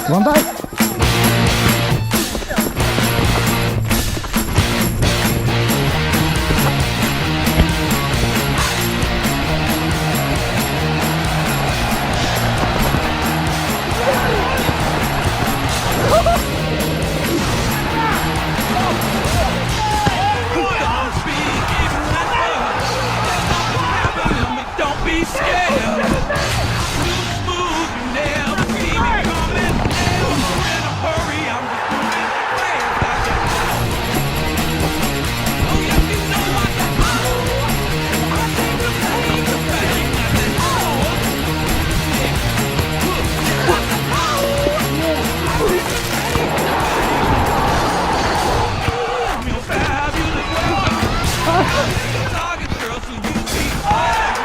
One bite. Don't be scared. Too smooth, you never see me coming. Never in a hurry, I'm just moving fast. I can. Oh yes, you know I can. I came to bang the bang. I said, I'm your fabulous world. Target girl, so you be fine.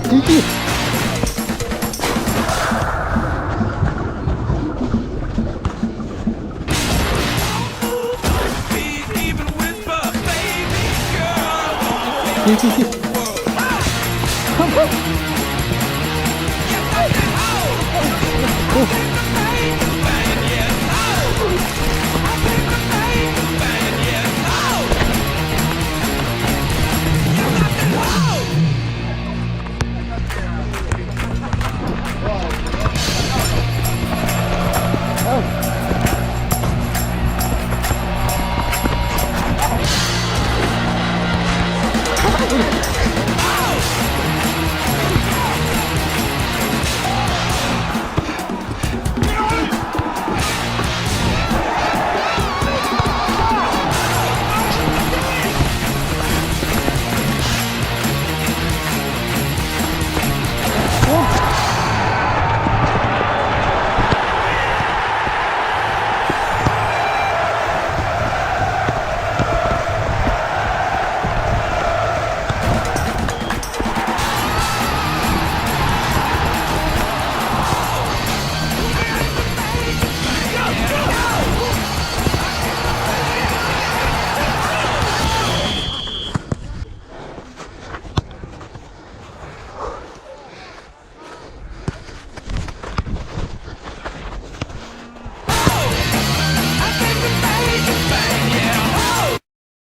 Tiki. Even whisper, baby girl. Tiki.